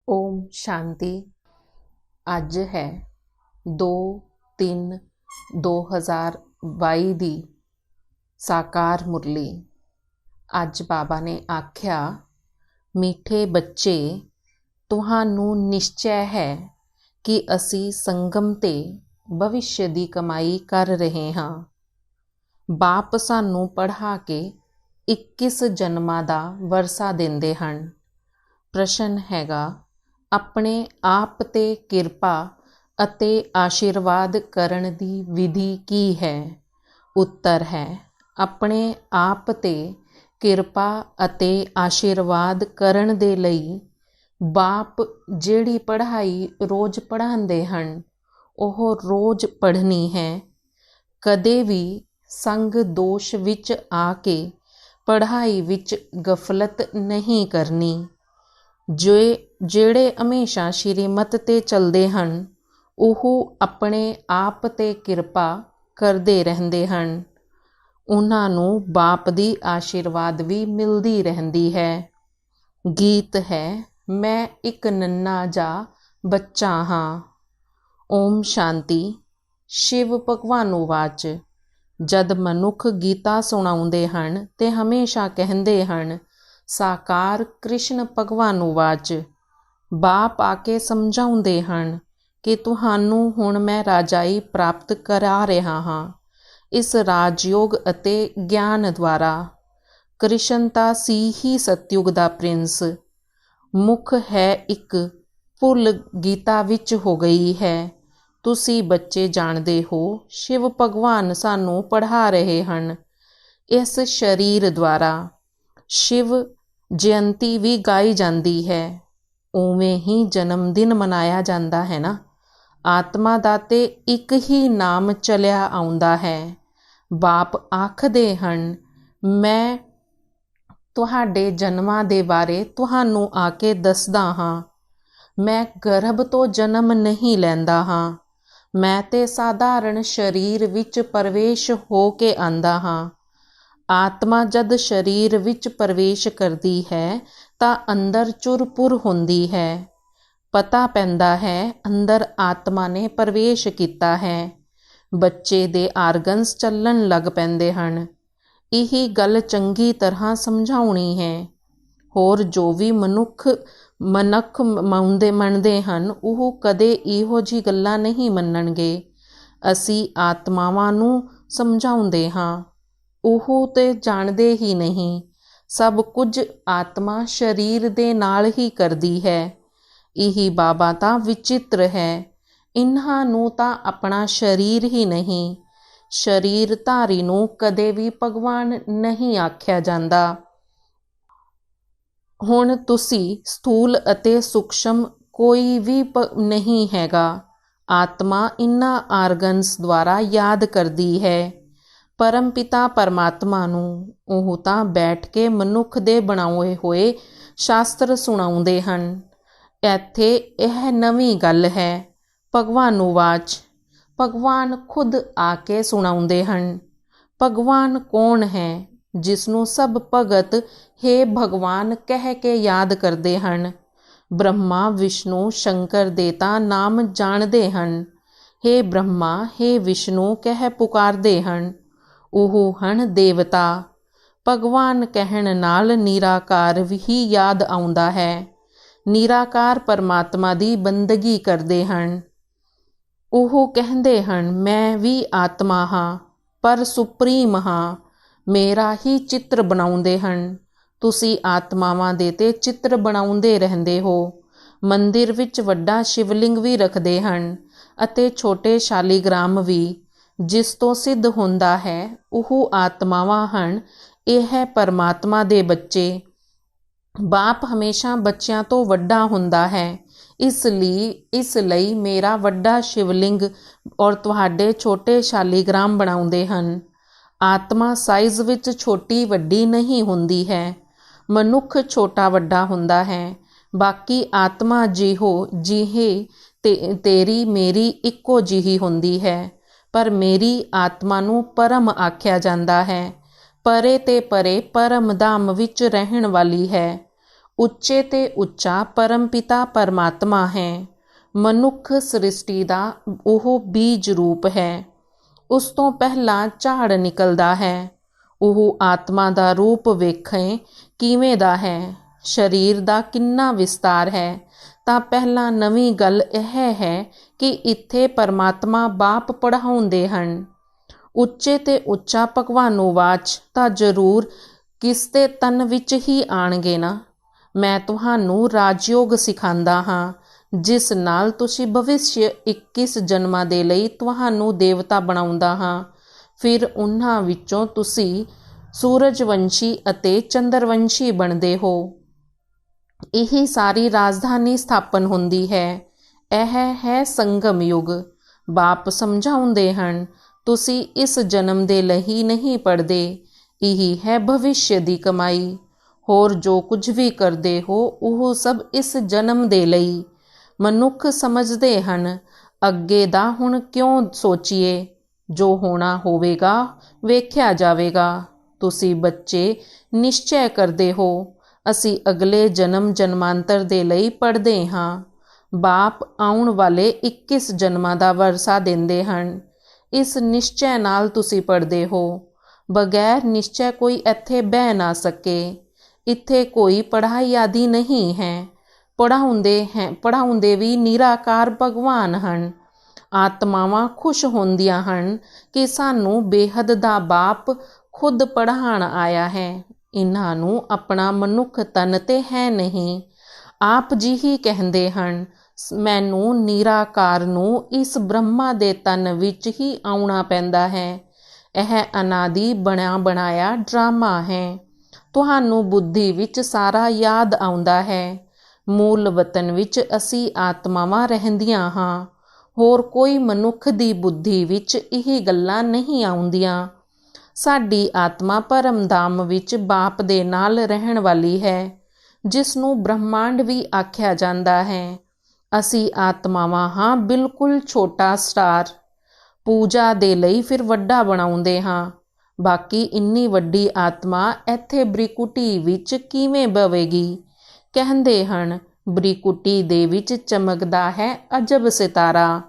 ओम शांति। ਅੱਜ ਹੈ 2/3/2022 ਦੀ ਸਾਕਾਰ ਮੁਰਲੀ। ਅੱਜ ਬਾਬਾ ਨੇ ਆਖਿਆ, ਮਿੱਠੇ ਬੱਚੇ, ਤੁਹਾਨੂੰ ਨਿਸ਼ਚੈ ਹੈ ਕਿ ਅਸੀਂ ਸੰਗਮ ਤੇ ਭਵਿੱਖ ਦੀ ਕਮਾਈ ਕਰ ਰਹੇ ਹਾਂ। ਬਾਪ ਸਾਨੂੰ ਪੜ੍ਹਾ ਕੇ 21 ਜਨਮਾਂ ਦਾ ਵਰਸਾ ਦਿੰਦੇ ਹਨ। ਪ੍ਰਸ਼ਨ ਹੈਗਾ, ਆਪਣੇ ਆਪ ਤੇ ਕਿਰਪਾ ਅਤੇ ਆਸ਼ੀਰਵਾਦ ਕਰਨ ਦੀ ਵਿਧੀ ਕੀ ਹੈ? ਉੱਤਰ ਹੈ, ਆਪਣੇ ਆਪ ਤੇ ਕਿਰਪਾ ਅਤੇ ਆਸ਼ੀਰਵਾਦ ਕਰਨ ਦੇ ਲਈ ਬਾਪ ਜਿਹੜੀ ਪੜ੍ਹਾਈ ਰੋਜ਼ ਪੜ੍ਹਾਉਂਦੇ ਹਨ ਉਹ ਰੋਜ਼ ਪੜ੍ਹਨੀ ਹੈ। ਕਦੇ ਵੀ ਸੰਗ ਦੋਸ਼ ਵਿੱਚ ਆ ਕੇ ਪੜ੍ਹਾਈ ਵਿੱਚ ਗਫਲਤ ਨਹੀਂ ਕਰਨੀ। ਜਿਹੜੇ ਹਮੇਸ਼ਾ ਸ਼੍ਰੀਮਤ ਤੇ ਚੱਲਦੇ ਹਨ ਉਹ ਆਪਣੇ ਆਪ ਤੇ ਕਿਰਪਾ ਕਰਦੇ ਰਹਿੰਦੇ ਹਨ। ਉਹਨਾਂ ਨੂੰ ਬਾਪ ਦੀ ਆਸ਼ੀਰਵਾਦ ਵੀ ਮਿਲਦੀ ਰਹਿੰਦੀ ਹੈ। ਗੀਤ ਹੈ, ਮੈਂ ਇੱਕ ਨੰਨਾ ਜਿਹਾ ਬੱਚਾ ਹਾਂ। ਓਮ ਸ਼ਾਂਤੀ। ਸ਼ਿਵ ਭਗਵਾਨੂਵਾਚ। ਜਦ ਮਨੁੱਖ ਗੀਤਾ ਸੁਣਾਉਂਦੇ ਹਨ ਤੇ ਹਮੇਸ਼ਾ ਕਹਿੰਦੇ ਹਨ, ਸਾਕਾਰ ਕ੍ਰਿਸ਼ਨ ਭਗਵਾਨੂਵਾਚ। ਬਾਪ ਆ ਕੇ ਸਮਝਾਉਂਦੇ ਹਨ ਕਿ ਤੁਹਾਨੂੰ ਹੁਣ ਮੈਂ ਰਾਜਾਈ ਪ੍ਰਾਪਤ ਕਰਾ ਰਿਹਾ ਹਾਂ ਇਸ ਰਾਜਯੋਗ ਅਤੇ ਗਿਆਨ ਦੁਆਰਾ। ਕ੍ਰਿਸ਼ਨ ਤਾਂ ਸੀ ਹੀ ਸਤਯੁਗ ਦਾ ਪ੍ਰਿੰਸ। ਮੁੱਖ ਹੈ ਇੱਕ ਭੁੱਲ ਗੀਤਾ ਵਿੱਚ ਹੋ ਗਈ ਹੈ। ਤੁਸੀਂ ਬੱਚੇ ਜਾਣਦੇ ਹੋ, ਸ਼ਿਵ ਭਗਵਾਨ ਸਾਨੂੰ ਪੜ੍ਹਾ ਰਹੇ ਹਨ ਇਸ ਸਰੀਰ ਦੁਆਰਾ। ਸ਼ਿਵ ਜਯੰਤੀ ਵੀ ਗਾਈ ਜਾਂਦੀ ਹੈ। ਉਵੇਂ ਹੀ ਜਨਮ ਦਿਨ ਮਨਾਇਆ ਜਾਂਦਾ ਹੈ ਨਾ। ਆਤਮਾ ਦਾ ਤੇ ਇੱਕ ਹੀ ਨਾਮ ਚਲਿਆ ਆਉਂਦਾ ਹੈ। ਬਾਪ ਆਖਦੇ ਹਨ, ਮੈਂ ਤੁਹਾਡੇ ਜਨਮਾਂ ਦੇ ਬਾਰੇ ਤੁਹਾਨੂੰ ਆ ਕੇ ਦੱਸਦਾ ਹਾਂ। ਮੈਂ ਗਰਭ ਤੋਂ ਜਨਮ ਨਹੀਂ ਲੈਂਦਾ ਹਾਂ। ਮੈਂ ਤੇ ਸਾਧਾਰਨ ਸਰੀਰ ਵਿੱਚ ਪ੍ਰਵੇਸ਼ ਹੋ ਕੇ ਆਂਦਾ ਹਾਂ। ਆਤਮਾ ਜਦ ਸਰੀਰ ਵਿੱਚ ਪ੍ਰਵੇਸ਼ ਕਰਦੀ ਹੈ ਤਾਂ ਅੰਦਰ ਚੁਰ-ਪੁਰ ਹੁੰਦੀ ਹੈ। ਪਤਾ ਪੈਂਦਾ ਹੈ ਅੰਦਰ ਆਤਮਾ ਨੇ ਪ੍ਰਵੇਸ਼ ਕੀਤਾ ਹੈ। ਬੱਚੇ ਦੇ ਆਰਗਨਸ ਚੱਲਣ ਲੱਗ ਪੈਂਦੇ ਹਨ। ਇਹੀ ਗੱਲ ਚੰਗੀ ਤਰ੍ਹਾਂ ਸਮਝਾਉਣੀ ਹੈ। ਹੋਰ ਜੋ ਵੀ ਮਨੁੱਖ ਮੰਨਦੇ ਹਨ ਉਹ ਕਦੇ ਇਹੋ ਜਿਹੀ ਗੱਲਾਂ ਨਹੀਂ ਮੰਨਣਗੇ। ਅਸੀਂ ਆਤਮਾਵਾਂ ਨੂੰ ਸਮਝਾਉਂਦੇ ਹਾਂ, ਉਹ ਤੇ ਜਾਣਦੇ ਹੀ ਨਹੀਂ। ਸਭ ਕੁਝ ਆਤਮਾ ਸਰੀਰ ਦੇ ਨਾਲ ਹੀ ਕਰਦੀ ਹੈ। ਇਹੀ ਬਾਬਾ ਤਾਂ ਵਿਚਿੱਤਰ ਹੈ। ਇਹਨਾਂ ਨੂੰ ਤਾਂ ਆਪਣਾ ਸਰੀਰ ਹੀ ਨਹੀਂ, ਸਰੀਰਧਾਰੀ ਨੂੰ ਕਦੇ ਵੀ ਭਗਵਾਨ ਨਹੀਂ ਆਖਿਆ ਜਾਂਦਾ। ਹੁਣ ਤੁਸੀਂ ਸਥੂਲ ਅਤੇ ਸੂਖਸ਼ਮ ਕੋਈ ਵੀ ਨਹੀਂ ਹੈਗਾ। ਆਤਮਾ ਇਹਨਾਂ ਆਰਗਨਸ ਦੁਆਰਾ ਯਾਦ ਕਰਦੀ ਹੈ ਪਰਮ ਪਿਤਾ ਪਰਮਾਤਮਾ ਨੂੰ। ਉਹ ਤਾਂ ਬੈਠ ਕੇ ਮਨੁੱਖ ਦੇ ਬਣਾਏ ਹੋਏ ਸ਼ਾਸਤਰ ਸੁਣਾਉਂਦੇ ਹਨ। ਇੱਥੇ ਇਹ ਨਵੀਂ ਗੱਲ ਹੈ। ਭਗਵਾਨੂਵਾਚ। ਭਗਵਾਨ ਖੁਦ ਆ ਕੇ ਸੁਣਾਉਂਦੇ ਹਨ। ਭਗਵਾਨ ਕੌਣ ਹੈ ਜਿਸਨੂੰ ਸਭ ਭਗਤ ਹੇ ਭਗਵਾਨ ਕਹਿ ਕੇ ਯਾਦ ਕਰਦੇ ਹਨ? ਬ੍ਰਹਮਾ ਵਿਸ਼ਨੂੰ ਸ਼ੰਕਰ ਦੇ ਤਾਂ ਨਾਮ ਜਾਣਦੇ ਹਨ। ਹੇ ਬ੍ਰਹਮਾ, ਹੇ ਵਿਸ਼ਨੂੰ ਕਹਿ ਪੁਕਾਰਦੇ ਹਨ। ਉਹ ਹਨ ਦੇਵਤਾ। ਭਗਵਾਨ ਕਹਿਣ ਨਾਲ ਨਿਰਾਕਾਰ ਹੀ ਯਾਦ ਆਉਂਦਾ ਹੈ। ਨਿਰਾਕਾਰ ਪਰਮਾਤਮਾ ਦੀ ਬੰਦਗੀ ਕਰਦੇ ਹਨ। ਉਹ ਕਹਿੰਦੇ ਹਨ, ਮੈਂ ਵੀ ਆਤਮਾ ਹਾਂ ਪਰ ਸੁਪਰੀਮ ਹਾਂ। ਮੇਰਾ ਹੀ ਚਿੱਤਰ ਬਣਾਉਂਦੇ ਹਨ। ਤੁਸੀਂ ਆਤਮਾਵਾਂ ਦੇ ਤੇ ਚਿੱਤਰ ਬਣਾਉਂਦੇ ਰਹਿੰਦੇ ਹੋ। ਮੰਦਿਰ ਵਿੱਚ ਵੱਡਾ ਸ਼ਿਵਲਿੰਗ ਵੀ ਰੱਖਦੇ ਹਨ ਅਤੇ ਛੋਟੇ ਸ਼ਾਲੀਗ੍ਰਾਮ ਵੀ, ਜਿਸ ਤੋਂ ਸਿੱਧ ਹੁੰਦਾ ਹੈ ਉਹ ਆਤਮਾਵਾਂ ਹਨ। ਇਹ ਹੈ ਪਰਮਾਤਮਾ ਦੇ ਬੱਚੇ। ਬਾਪ ਹਮੇਸ਼ਾ ਬੱਚਿਆਂ ਤੋਂ ਵੱਡਾ ਹੁੰਦਾ ਹੈ। ਇਸ ਲਈ ਮੇਰਾ ਵੱਡਾ ਸ਼ਿਵਲਿੰਗ ਔਰ ਤੁਹਾਡੇ ਛੋਟੇ ਸ਼ਾਲੀਗ੍ਰਾਮ ਬਣਾਉਂਦੇ ਹਨ। ਆਤਮਾ ਸਾਈਜ਼ ਵਿੱਚ ਛੋਟੀ ਵੱਡੀ ਨਹੀਂ ਹੁੰਦੀ ਹੈ। ਮਨੁੱਖ ਛੋਟਾ ਵੱਡਾ ਹੁੰਦਾ ਹੈ। ਬਾਕੀ ਆਤਮਾ ਜਿਹੇ ਤੇਰੀ ਮੇਰੀ ਇੱਕੋ ਜਿਹੀ ਹੁੰਦੀ ਹੈ। ਪਰ ਮੇਰੀ ਆਤਮਾ ਨੂੰ ਪਰਮ ਆਖਿਆ ਜਾਂਦਾ ਹੈ। ਪਰੇ ਤੇ ਪਰੇ ਪਰਮ ਧਾਮ ਵਿੱਚ ਰਹਿਣ ਵਾਲੀ ਹੈ। ਉੱਚੇ ਤੇ ਉੱਚਾ ਪਰਮਪਿਤਾ ਪਰਮਾਤਮਾ ਹੈ। ਮਨੁੱਖ ਸ੍ਰਿਸ਼ਟੀ ਦਾ ਉਹ ਬੀਜ ਰੂਪ ਹੈ। ਉਸ ਤੋਂ ਪਹਿਲਾਂ ਝਾੜ ਨਿਕਲਦਾ ਹੈ। ਉਹ ਆਤਮਾ ਦਾ ਰੂਪ ਵੇਖੇ ਕਿਵੇਂ ਦਾ ਹੈ, ਸਰੀਰ ਦਾ ਕਿੰਨਾ ਵਿਸਤਾਰ ਹੈ। ਤਾਂ ਪਹਿਲਾਂ ਨਵੀਂ ਗੱਲ ਇਹ ਹੈ ਕਿ ਇੱਥੇ ਪਰਮਾਤਮਾ ਬਾਪ ਪੜ੍ਹਾਉਂਦੇ ਹਨ। ਉੱਚੇ ਤੇ ਉੱਚਾ ਭਗਵਾਨੋਵਾਚ ਤਾਂ ਜ਼ਰੂਰ ਕਿਸ ਦੇ ਤਨ ਵਿੱਚ ਹੀ ਆਣਗੇ ਨਾ। ਮੈਂ ਤੁਹਾਨੂੰ ਰਾਜਯੋਗ ਸਿਖਾਉਂਦਾ ਹਾਂ, ਜਿਸ ਨਾਲ ਤੁਸੀਂ ਭਵਿੱਖ 21 ਜਨਮਾਂ ਦੇ ਲਈ ਤੁਹਾਨੂੰ ਦੇਵਤਾ ਬਣਾਉਂਦਾ ਹਾਂ। ਫਿਰ ਉਹਨਾਂ ਵਿੱਚੋਂ ਤੁਸੀਂ ਸੂਰਜਵੰਸ਼ੀ ਅਤੇ ਚੰਦਰਵੰਸ਼ੀ ਬਣਦੇ ਹੋ। ਇਹੀ ਸਾਰੀ ਰਾਜਧਾਨੀ ਸਥਾਪਨ ਹੁੰਦੀ ਹੈ। ਇਹ ਹੈ ਸੰਗਮ ਯੁੱਗ। ਬਾਪ ਸਮਝਾਉਂਦੇ ਹਨ, ਤੁਸੀਂ ਇਸ ਜਨਮ ਦੇ ਲਈ ਨਹੀਂ ਪੜ੍ਹਦੇ, ਇਹੀ ਹੈ ਭਵਿੱਖ ਦੀ ਕਮਾਈ। ਹੋਰ ਜੋ ਕੁਝ ਵੀ ਕਰਦੇ ਹੋ ਉਹ ਸਭ ਇਸ ਜਨਮ ਦੇ ਲਈ। ਮਨੁੱਖ ਸਮਝਦੇ ਹਨ, ਅੱਗੇ ਦਾ ਹੁਣ ਕਿਉਂ ਸੋਚੀਏ, ਜੋ ਹੋਣਾ ਹੋਵੇਗਾ ਵੇਖਿਆ ਜਾਵੇਗਾ। ਤੁਸੀਂ ਬੱਚੇ ਨਿਸ਼ਚੈ ਕਰਦੇ ਹੋ, ਅਸੀਂ ਅਗਲੇ ਜਨਮਾਂਤਰ ਦੇ ਲਈ ਪੜ੍ਹਦੇ ਹਾਂ। ਬਾਪ ਆਉਣ ਵਾਲੇ 21 ਜਨਮਾਂ ਦਾ ਵਰਸਾ ਦਿੰਦੇ ਹਨ। ਇਸ ਨਿਸ਼ਚੈ ਨਾਲ ਤੁਸੀਂ ਪੜ੍ਹਦੇ ਹੋ। ਬਗੈਰ ਨਿਸ਼ਚੈ ਕੋਈ ਇੱਥੇ ਬਹਿ ਨਾ ਸਕੇ। ਇੱਥੇ ਕੋਈ ਪੜ੍ਹਾਈ ਆਦਿ ਨਹੀਂ ਹੈ। ਪੜ੍ਹਾਉਂਦੇ ਵੀ ਨਿਰਾਕਾਰ ਭਗਵਾਨ ਹਨ। ਆਤਮਾਵਾਂ ਖੁਸ਼ ਹੁੰਦੀਆਂ ਹਨ ਕਿ ਸਾਨੂੰ ਬੇਹੱਦ ਦਾ ਬਾਪ ਖੁਦ ਪੜ੍ਹਾਉਣ ਆਇਆ ਹੈ। ਇਹਨਾਂ ਨੂੰ ਆਪਣਾ ਮਨੁੱਖ ਤਨ ਤੇ ਹੈ ਨਹੀਂ। ਆਪ ਜੀ ਹੀ ਕਹਿੰਦੇ ਹਨ, ਮੈਨੂੰ ਨਿਰਾਕਾਰ ਨੂੰ ਇਸ ਬ੍ਰਹਮਾ ਦੇ ਤਨ ਵਿੱਚ ਹੀ ਆਉਣਾ ਪੈਂਦਾ ਹੈ। ਇਹ ਅਨਾਦਿ ਬਣਿਆ ਬਣਾਇਆ ਡਰਾਮਾ ਹੈ। ਤੁਹਾਨੂੰ ਬੁੱਧੀ ਵਿੱਚ ਸਾਰਾ ਯਾਦ ਆਉਂਦਾ ਹੈ। ਮੂਲ ਵਤਨ ਵਿੱਚ ਅਸੀਂ ਆਤਮਾਵਾਂ ਰਹਿੰਦੀਆਂ ਹਾਂ। ਹੋਰ ਕੋਈ ਮਨੁੱਖ ਦੀ ਬੁੱਧੀ ਵਿੱਚ ਇਹ ਗੱਲਾਂ ਨਹੀਂ ਆਉਂਦੀਆਂ। ਸਾਡੀ ਆਤਮਾ ਪਰਮਧਾਮ ਵਿੱਚ ਬਾਪ ਦੇ ਨਾਲ ਰਹਿਣ ਵਾਲੀ ਹੈ, ਜਿਸ ਨੂੰ ਬ੍ਰਹਮਾਂਡ ਵੀ ਆਖਿਆ ਜਾਂਦਾ ਹੈ। ਅਸੀਂ ਆਤਮਾਵਾਂ ਹਾਂ ਬਿਲਕੁਲ ਛੋਟਾ ਸਟਾਰ। ਪੂਜਾ ਦੇ ਲਈ ਫਿਰ ਵੱਡਾ ਬਣਾਉਂਦੇ ਹਾਂ। ਬਾਕੀ ਇੰਨੀ ਵੱਡੀ ਆਤਮਾ ਇੱਥੇ ਬ੍ਰਿਕੁਟੀ ਵਿੱਚ ਕਿਵੇਂ ਬਵੇਗੀ? ਕਹਿੰਦੇ ਹਨ, ਬ੍ਰਿਕੁਟੀ ਦੇ ਵਿੱਚ ਚਮਕਦਾ ਹੈ ਅਜਬ ਸਿਤਾਰਾ।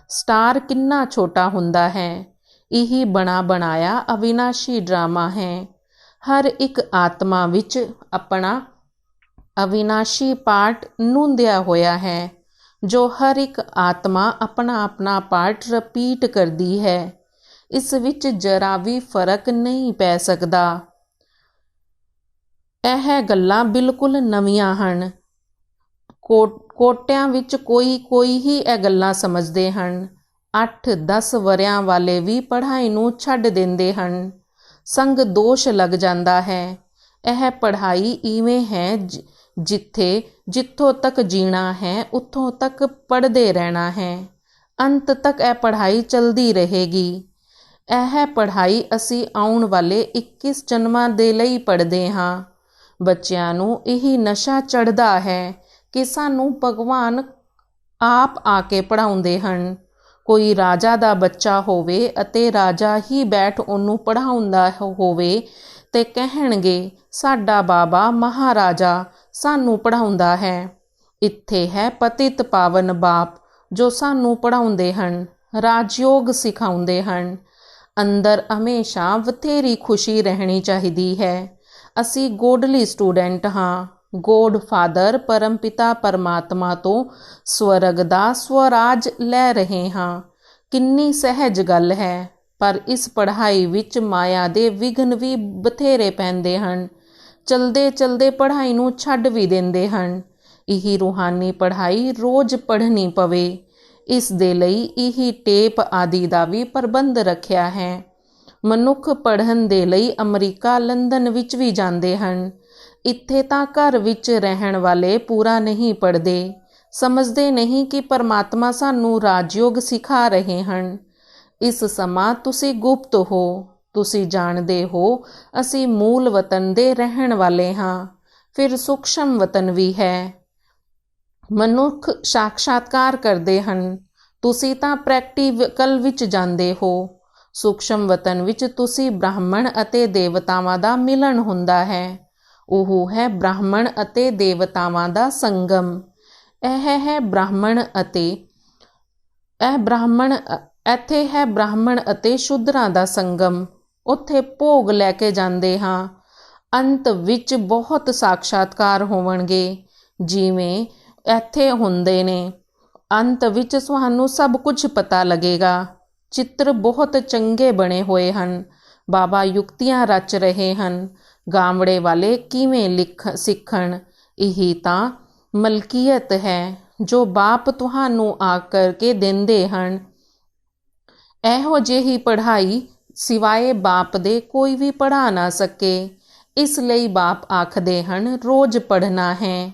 ਸਟਾਰ ਕਿੰਨਾ ਛੋਟਾ ਹੁੰਦਾ ਹੈ। ਇਹੀ ਬਣਾ ਬਣਾਇਆ ਅਵਿਨਾਸ਼ੀ ਡਰਾਮਾ ਹੈ। ਹਰ ਇੱਕ ਆਤਮਾ ਵਿੱਚ ਆਪਣਾ ਅਵਿਨਾਸ਼ੀ ਪਾਰਟ ਨੁੰਦਿਆ ਹੋਇਆ ਹੈ, ਜੋ ਹਰ ਇੱਕ ਆਤਮਾ ਆਪਣਾ ਆਪਣਾ ਪਾਰਟ ਰਿਪੀਟ ਕਰਦੀ ਹੈ। ਇਸ ਵਿੱਚ ਜਰਾ ਵੀ ਫਰਕ ਨਹੀਂ ਪੈ ਸਕਦਾ। ਇਹ ਗੱਲਾਂ ਬਿਲਕੁਲ ਨਵੀਆਂ ਹਨ। ਕੋਟਿਆਂ ਵਿੱਚ ਕੋਈ ਹੀ ਇਹ ਗੱਲਾਂ ਸਮਝਦੇ ਹਨ। 8-10 ਵਰ੍ਹਿਆਂ ਵਾਲੇ ਵੀ ਪੜ੍ਹਾਈ ਨੂੰ ਛੱਡ ਦਿੰਦੇ ਹਨ। ਸੰਗ ਦੋਸ਼ ਲੱਗ ਜਾਂਦਾ ਹੈ। ਇਹ ਪੜ੍ਹਾਈ ਇਵੇਂ ਹੈ, ਜਿੱਥੋਂ ਤੱਕ ਜੀਣਾ ਹੈ ਉੱਥੋਂ ਤੱਕ ਪੜ੍ਹਦੇ ਰਹਿਣਾ ਹੈ। ਅੰਤ ਤੱਕ ਇਹ ਪੜ੍ਹਾਈ ਚੱਲਦੀ ਰਹੇਗੀ। ਇਹ ਪੜ੍ਹਾਈ ਅਸੀਂ ਆਉਣ ਵਾਲੇ 21 ਜਨਮਾਂ ਦੇ ਲਈ ਪੜ੍ਹਦੇ ਹਾਂ। ਬੱਚਿਆਂ ਨੂੰ ਇਹੀ ਨਸ਼ਾ ਚੜ੍ਹਦਾ ਹੈ ਕਿ ਸਾਨੂੰ ਭਗਵਾਨ ਆਪ ਆ ਕੇ ਪੜ੍ਹਾਉਂਦੇ ਹਨ। ਕੋਈ ਰਾਜਾ ਦਾ ਬੱਚਾ ਹੋਵੇ ਅਤੇ ਰਾਜਾ ਹੀ ਬੈਠ ਉਹਨੂੰ ਪੜ੍ਹਾਉਂਦਾ ਹੋਵੇ ਤੇ ਕਹਿਣਗੇ, ਸਾਡਾ ਬਾਬਾ ਮਹਾਰਾਜਾ ਸਾਨੂੰ ਪੜ੍ਹਾਉਂਦਾ ਹੈ। ਇੱਥੇ ਹੈ ਪਤਿਤ ਪਾਵਨ ਬਾਪ ਜੋ ਸਾਨੂੰ ਪੜ੍ਹਾਉਂਦੇ ਹਨ, ਰਾਜਯੋਗ ਸਿਖਾਉਂਦੇ ਹਨ। ਅੰਦਰ ਹਮੇਸ਼ਾ ਬਥੇਰੀ ਖੁਸ਼ੀ ਰਹਿਣੀ ਚਾਹੀਦੀ ਹੈ। ਅਸੀਂ ਗੋਡਲੀ ਸਟੂਡੈਂਟ ਹਾਂ। ਗੋਡ ਫਾਦਰ ਪਰਮਪਿਤਾ ਪਰਮਾਤਮਾ ਤੋਂ ਸਵਰਗ ਦਾ ਸਵਰਾਜ ਲੈ ਰਹੇ ਹਾਂ। ਕਿੰਨੀ ਸਹਿਜ ਗੱਲ ਹੈ। ਪਰ ਇਸ ਪੜ੍ਹਾਈ ਵਿੱਚ ਮਾਇਆ ਦੇ ਵਿਘਨ ਵੀ ਬਥੇਰੇ ਪੈਂਦੇ ਹਨ। ਚਲਦੇ ਚਲਦੇ ਪੜ੍ਹਾਈ ਨੂੰ ਛੱਡ ਵੀ ਦਿੰਦੇ ਹਨ। ਇਹ ਰੂਹਾਨੀ ਪੜ੍ਹਾਈ ਰੋਜ਼ ਪੜ੍ਹਨੀ ਪਵੇ, ਇਸ ਦੇ ਲਈ ਇਹ ਟੇਪ ਆਦਿ ਦਾ ਵੀ ਪ੍ਰਬੰਧ ਰੱਖਿਆ ਹੈ। ਮਨੁੱਖ ਪੜ੍ਹਨ ਦੇ ਲਈ ਅਮਰੀਕਾ, ਲੰਦਨ ਵਿੱਚ ਵੀ ਜਾਂਦੇ ਹਨ। ਇੱਥੇ ਤਾਂ ਘਰ ਵਿੱਚ ਰਹਿਣ ਵਾਲੇ ਪੂਰਾ ਨਹੀਂ ਪੜ੍ਹਦੇ। ਸਮਝਦੇ ਨਹੀਂ ਕਿ ਪਰਮਾਤਮਾ ਸਾਨੂੰ ਰਾਜਯੋਗ ਸਿਖਾ ਰਹੇ ਹਨ। ਇਸ ਸਮਾਂ ਤੁਸੀਂ ਗੁਪਤ ਹੋ। ਤੁਸੀਂ ਜਾਣਦੇ ਹੋ ਅਸੀਂ ਮੂਲ ਵਤਨ ਦੇ ਰਹਿਣ ਵਾਲੇ ਹਾਂ। ਫਿਰ ਸੂਖਸ਼ਮ ਵਤਨ ਵੀ ਹੈ। ਮਨੁੱਖ ਸਾਖਸ਼ਾਤਕਾਰ ਕਰਦੇ ਹਨ। ਤੁਸੀਂ ਤਾਂ ਪ੍ਰੈਕਟੀਕਲ ਵਿੱਚ ਜਾਂਦੇ ਹੋ। ਸੂਖਸ਼ਮ ਵਤਨ ਵਿੱਚ ਤੁਸੀਂ ਬ੍ਰਾਹਮਣ ਅਤੇ ਦੇਵਤਾਵਾਂ ਦਾ ਮਿਲਣ ਹੁੰਦਾ ਹੈ। ਉਹ ਹੈ ਬ੍ਰਾਹਮਣ ਅਤੇ ਦੇਵਤਾਵਾਂ ਦਾ ਸੰਗਮ। ਇੱਥੇ ਹੈ ਬ੍ਰਾਹਮਣ ਅਤੇ ਸ਼ੂਦਰਾਂ ਦਾ ਸੰਗਮ। ਉੱਥੇ ਭੋਗ ਲੈ ਕੇ ਜਾਂਦੇ ਹਾਂ। ਅੰਤ ਵਿੱਚ ਬਹੁਤ ਸਾਖਸ਼ਾਤਕਾਰ ਹੋਣਗੇ ਜਿਵੇਂ ਇੱਥੇ ਹੁੰਦੇ ਨੇ। ਅੰਤ ਵਿੱਚ ਤੁਹਾਨੂੰ ਸਭ ਕੁਝ ਪਤਾ ਲੱਗੇਗਾ। ਚਿੱਤਰ ਬਹੁਤ ਚੰਗੇ ਬਣੇ ਹੋਏ ਹਨ। ਬਾਬਾ ਯੁਕਤੀਆਂ ਰਚ ਰਹੇ ਹਨ। ਗਾਮੜੇ ਵਾਲੇ ਕਿਵੇਂ ਸਿੱਖਣ। ਇਹੀ ਤਾਂ ਮਲਕੀਅਤ ਹੈ ਜੋ ਬਾਪ ਤੁਹਾਨੂੰ ਆ ਕਰਕੇ ਦਿੰਦੇ ਹਨ। ਇਹੋ ਜਿਹੀ ਪੜ੍ਹਾਈ ਸਿਵਾਏ ਬਾਪ ਦੇ ਕੋਈ ਵੀ ਪੜ੍ਹਾ ਨਾ ਸਕੇ। ਇਸ ਲਈ ਬਾਪ ਆਖਦੇ ਹਨ ਰੋਜ਼ ਪੜ੍ਹਨਾ ਹੈ।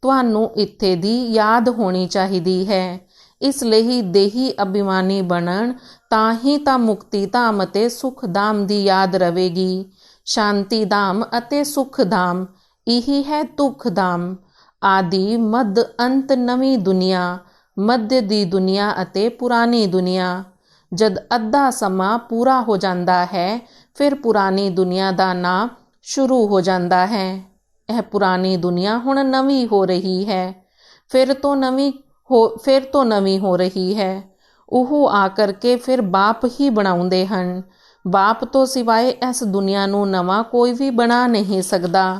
ਤੁਹਾਨੂੰ ਇੱਥੇ ਦੀ ਯਾਦ ਹੋਣੀ ਚਾਹੀਦੀ ਹੈ। ਇਸ ਲਈ ਦੇਹੀ ਅਭਿਮਾਨੀ ਬਣਨ ਤਾਂ ਹੀ ਤਾਂ ਮੁਕਤੀ ਧਾਮ ਅਤੇ ਸੁਖ ਧਾਮ ਦੀ ਯਾਦ ਰਵੇਗੀ। ਸ਼ਾਂਤੀ ਧਾਮ ਅਤੇ ਸੁਖ ਧਾਮ ਇਹੀ ਹੈ ਦੁੱਖ ਧਾਮ। ਆਦਿ ਮੱਧ ਅੰਤ ਨਵੀਂ ਦੁਨੀਆ, ਮੱਧ ਦੀ ਦੁਨੀਆ ਅਤੇ ਪੁਰਾਣੀ ਦੁਨੀਆ। ਜਦ ਅੱਧਾ ਸਮਾਂ ਪੂਰਾ ਹੋ ਜਾਂਦਾ ਹੈ ਫਿਰ ਪੁਰਾਣੀ ਦੁਨੀਆ ਦਾ ਨਾਂ ਸ਼ੁਰੂ ਹੋ ਜਾਂਦਾ ਹੈ। ਇਹ ਪੁਰਾਣੀ ਦੁਨੀਆ ਹੁਣ ਨਵੀਂ ਹੋ ਰਹੀ ਹੈ। ਫਿਰ ਤੋਂ ਨਵੀਂ ਹੋ ਰਹੀ ਹੈ। ਉਹ ਆ ਕਰਕੇ ਫਿਰ ਬਾਪ ਹੀ ਬਣਾਉਂਦੇ ਹਨ। ਬਾਪ ਤੋਂ ਸਿਵਾਏ ਇਸ ਦੁਨੀਆ ਨੂੰ ਨਵਾਂ ਕੋਈ ਵੀ ਬਣਾ ਨਹੀਂ ਸਕਦਾ।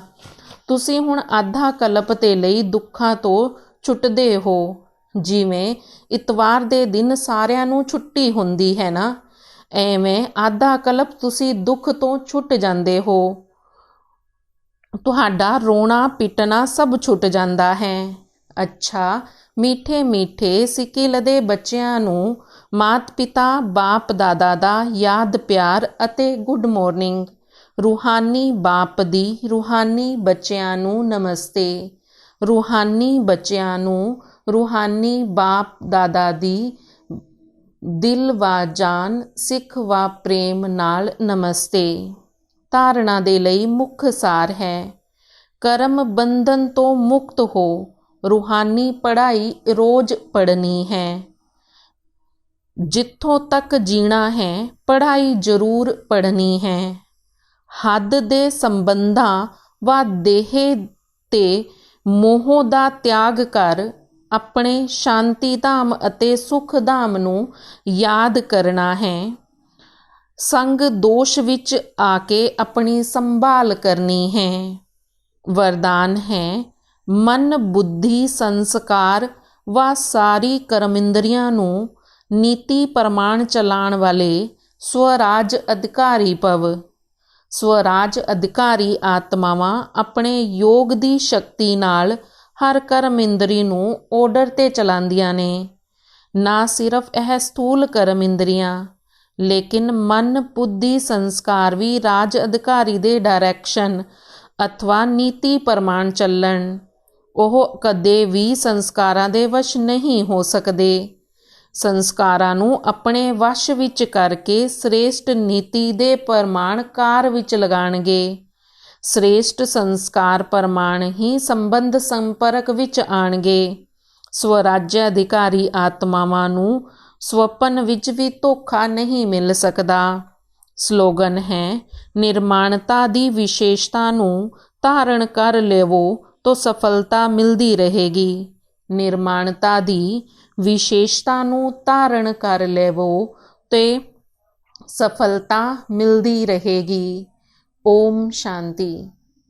ਤੁਸੀਂ ਹੁਣ ਆਧਾ ਕਲਪ ਦੇ ਲਈ ਦੁੱਖਾਂ ਤੋਂ ਛੁੱਟਦੇ ਹੋ। ਜਿਵੇਂ ਇਤਵਾਰ ਦੇ ਦਿਨ ਸਾਰਿਆਂ ਨੂੰ ਛੁੱਟੀ ਹੁੰਦੀ ਹੈ ਨਾ, ਐਵੇਂ ਆਧਾ ਕਲਪ ਤੁਸੀਂ ਦੁੱਖ ਤੋਂ ਛੁੱਟ ਜਾਂਦੇ ਹੋ। ਤੁਹਾਡਾ ਰੋਣਾ ਪਿੱਟਣਾ ਸਭ ਛੁੱਟ ਜਾਂਦਾ ਹੈ। ਅੱਛਾ, ਮਿੱਠੇ ਮਿੱਠੇ ਸਿੱਕਿਲ ਦੇ ਬੱਚਿਆਂ ਨੂੰ ਮਾਤ ਪਿਤਾ ਬਾਪ ਦਾਦਾ ਦਾ ਯਾਦ ਪਿਆਰ ਅਤੇ ਗੁੱਡ ਮਾਰਨਿੰਗ। ਰੂਹਾਨੀ ਬਾਪ ਦੀ ਰੂਹਾਨੀ ਬੱਚਿਆਂ ਨੂੰ ਨਮਸਤੇ। ਰੂਹਾਨੀ ਬੱਚਿਆਂ ਨੂੰ ਰੂਹਾਨੀ ਬਾਪ ਦਾਦਾ ਦੀ ਦਿਲ ਵਾ ਜਾਨ ਸਿੱਖ ਵਾ ਪ੍ਰੇਮ ਨਾਲ ਨਮਸਤੇ। ਧਾਰਨਾ ਦੇ ਲਈ ਮੁੱਖ ਸਾਰ ਹੈ ਕਰਮ ਬੰਧਨ ਤੋਂ ਮੁਕਤ ਹੋ। ਰੂਹਾਨੀ ਪੜ੍ਹਾਈ ਰੋਜ਼ ਪੜ੍ਹਨੀ ਹੈ। ਜਿੱਥੋਂ ਤੱਕ ਜੀਣਾ ਹੈ ਪੜ੍ਹਾਈ ਜ਼ਰੂਰ ਪੜ੍ਹਨੀ ਹੈ। ਹੱਦ ਦੇ ਸੰਬੰਧਾਂ ਵਾ ਦੇਹ ਤੇ ਮੋਹ ਦਾ ਤਿਆਗ ਕਰ ਆਪਣੇ ਸ਼ਾਂਤੀ ਧਾਮ ਅਤੇ ਸੁਖ ਧਾਮ ਨੂੰ ਯਾਦ ਕਰਨਾ ਹੈ। ਸੰਗ ਦੋਸ਼ ਵਿੱਚ ਆ ਕੇ ਆਪਣੀ ਸੰਭਾਲ ਕਰਨੀ ਹੈ। ਵਰਦਾਨ ਹੈ ਮਨ ਬੁੱਧੀ ਸੰਸਕਾਰ ਵਾ ਸਾਰੀ ਕਰਮਿੰਦਰੀਆਂ ਨੂੰ ਨੀਤੀ ਪ੍ਰਮਾਣ ਚਲਾਉਣ ਵਾਲੇ ਸਵਰਾਜ ਅਧਿਕਾਰੀ ਭਵ। ਸਵਰਾਜ ਅਧਿਕਾਰੀ ਆਤਮਾਵਾਂ ਆਪਣੇ ਯੋਗ ਦੀ ਸ਼ਕਤੀ ਨਾਲ ਹਰ ਕਰਮ ਇੰਦਰੀ ਨੂੰ ਆਰਡਰ ਤੇ ਚਲਾਉਂਦੀਆਂ ਨੇ। ਨਾ ਸਿਰਫ ਇਹ ਸਥੂਲ ਕਰਮ ਇੰਦਰੀਆਂ ਲੇਕਿਨ ਮਨ ਬੁੱਧੀ ਸੰਸਕਾਰ ਵੀ ਰਾਜ ਅਧਿਕਾਰੀ ਦੇ ਡਾਇਰੈਕਸ਼ਨ ਅਥਵਾ ਨੀਤੀ ਪ੍ਰਮਾਣ ਚੱਲਣ। ਉਹ ਕਦੇ ਵੀ ਸੰਸਕਾਰਾਂ ਦੇ ਵਸ਼ ਨਹੀਂ ਹੋ ਸਕਦੇ। ਸੰਸਕਾਰਾਂ ਨੂੰ ਆਪਣੇ ਵਸ਼ ਵਿੱਚ ਕਰਕੇ ਸ੍ਰੇਸ਼ਟ ਨੀਤੀ ਦੇ ਪ੍ਰਮਾਣ ਕਾਰ ਵਿੱਚ ਲਗਾਣਗੇ। ਸ੍ਰੇਸ਼ਟ ਸੰਸਕਾਰ ਪ੍ਰਮਾਣ ਹੀ ਸੰਬੰਧ ਸੰਪਰਕ ਵਿੱਚ ਆਣਗੇ। ਸਵਰਾਜ ਅਧਿਕਾਰੀ ਆਤਮਾਵਾਂ ਨੂੰ ਸਵਪਨ ਵਿੱਚ ਵੀ ਧੋਖਾ ਨਹੀਂ ਮਿਲ ਸਕਦਾ। ਸਲੋਗਨ ਹੈ ਨਿਰਮਾਣਤਾ ਦੀ ਵਿਸ਼ੇਸ਼ਤਾ ਨੂੰ ਧਾਰਨ ਕਰ ਲਵੋ ਤਾਂ ਸਫਲਤਾ ਮਿਲਦੀ ਰਹੇਗੀ। ਨਿਰਮਾਣਤਾ ਦੀ ਵਿਸ਼ੇਸ਼ਤਾ ਨੂੰ ਧਾਰਨ ਕਰ ਲਵੋ ਤੇ ਸਫਲਤਾ ਮਿਲਦੀ ਰਹੇਗੀ। ਓਮ ਸ਼ਾਂਤੀ।